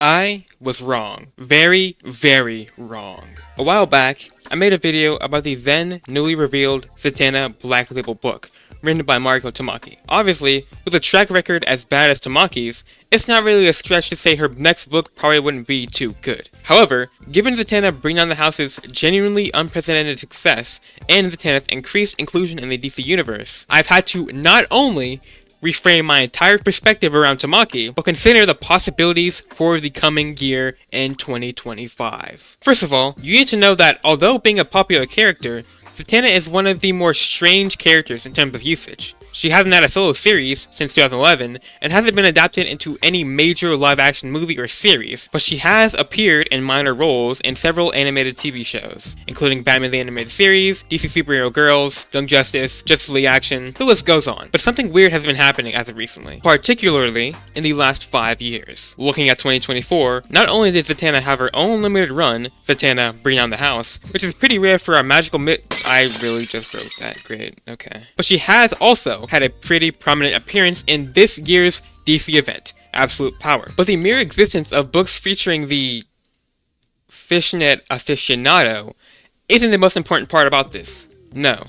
I was wrong. Very, very wrong. A while back, I made a video about the then newly revealed Zatanna Black Label book, written by Mariko Tamaki. Obviously, with a track record as bad as Tamaki's, it's not really a stretch to say her next book probably wouldn't be too good. However, given Zatanna Bring Down the House's genuinely unprecedented success and Zatanna's increased inclusion in the DC universe, I've had to not only reframe my entire perspective around Tamaki, but consider the possibilities for the coming year in 2025. First of all, you need to know that although being a popular character, Zatanna is one of the more strange characters in terms of usage. She hasn't had a solo series since 2011, and hasn't been adapted into any major live-action movie or series, but she has appeared in minor roles in several animated TV shows, including Batman the Animated Series, DC Superhero Girls, Young Justice, Justice League Action, the list goes on. But something weird has been happening as of recently, particularly in the last 5 years. Looking at 2024, not only did Zatanna have her own limited run, Zatanna Bring Down the House, which is pretty rare for our magical I really just wrote that, great, okay. But she has also had a pretty prominent appearance in this year's DC event, Absolute Power. But the mere existence of books featuring the fishnet aficionado isn't the most important part about this. No.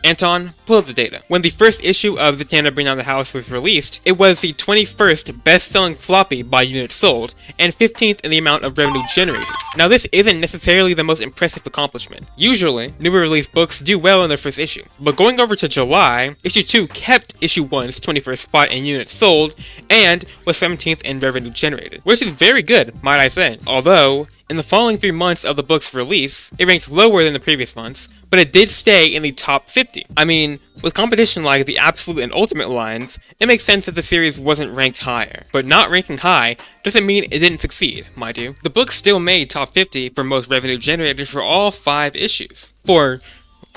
Anton, pull up the data. When the first issue of Zatanna Bring Down the House was released, it was the 21st best-selling floppy by units sold, and 15th in the amount of revenue generated. Now this isn't necessarily the most impressive accomplishment. Usually, newer released books do well in their first issue, but going over to July, issue 2 kept issue 1's 21st spot in units sold, and was 17th in revenue generated, which is very good, might I say. Although, in the following 3 months of the book's release, it ranked lower than the previous months, but it did stay in the top 50. I mean, with competition like the Absolute and Ultimate lines, it makes sense that the series wasn't ranked higher. But not ranking high doesn't mean it didn't succeed, mind you. The book still made top 50 for most revenue generated for all 5 issues, for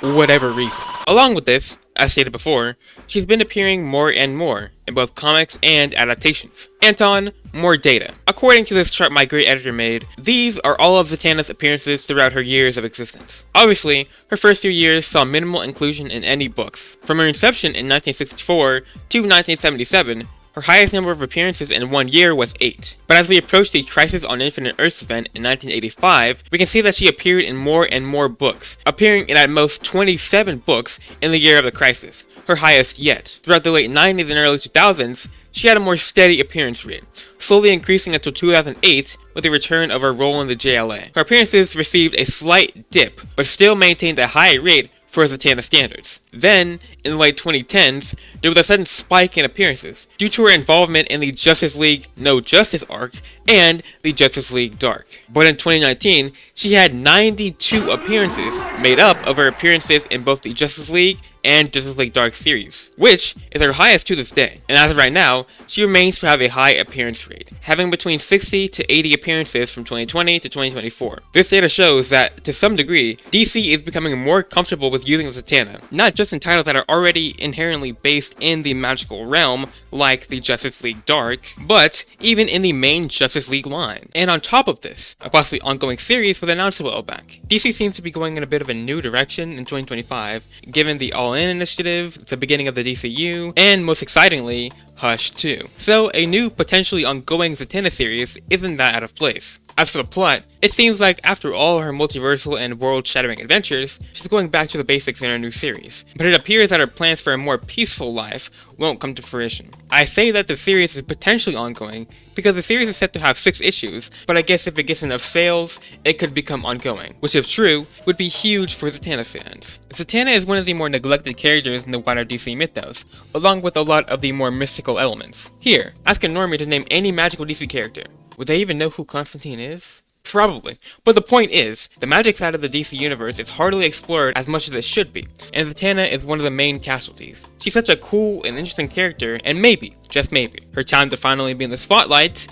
whatever reason. Along with this, as stated before, she's been appearing more and more in both comics and adaptations. Anton, more data. According to this chart my great editor made, these are all of Zatanna's appearances throughout her years of existence. Obviously, her first few years saw minimal inclusion in any books. From her inception in 1964 to 1977, her highest number of appearances in 1 year was 8. But as we approach the Crisis on Infinite Earths event in 1985, we can see that she appeared in more and more books, appearing in at most 27 books in the year of the Crisis, her highest yet. Throughout the late 90s and early 2000s, she had a more steady appearance rate, slowly increasing until 2008 with the return of her role in the JLA. Her appearances received a slight dip, but still maintained a high rate for Zatanna standards. Then, in the late 2010s, there was a sudden spike in appearances, due to her involvement in the Justice League No Justice arc and the Justice League Dark. But in 2019, she had 92 appearances, made up of her appearances in both the Justice League and Justice League Dark series, which is her highest to this day. And as of right now, she remains to have a high appearance rate, having between 60 to 80 appearances from 2020 to 2024. This data shows that, to some degree, DC is becoming more comfortable with using Zatanna, not just in titles that are already inherently based in the magical realm, like the Justice League Dark, but even in the main Justice League line. And on top of this, a possibly ongoing series was announced a while back. DC seems to be going in a bit of a new direction in 2025, given the All-In initiative, the beginning of the DCU, and most excitingly, Hush 2. So a new, potentially ongoing Zatanna series isn't that out of place. As for the plot, it seems like after all her multiversal and world-shattering adventures, she's going back to the basics in her new series. But it appears that her plans for a more peaceful life won't come to fruition. I say that the series is potentially ongoing because the series is set to have 6 issues, but I guess if it gets enough sales, it could become ongoing, which if true, would be huge for Zatanna fans. Zatanna is one of the more neglected characters in the wider DC mythos, along with a lot of the more mystical elements. Here, ask a normie to name any magical DC character. Would they even know who Constantine is? Probably. But the point is, the magic side of the DC universe is hardly explored as much as it should be, and Zatanna is one of the main casualties. She's such a cool and interesting character, and maybe, just maybe, her time to finally be in the spotlight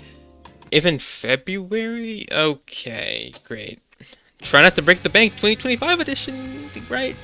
is in February? Okay, great. Try not to break the bank 2025 edition, right?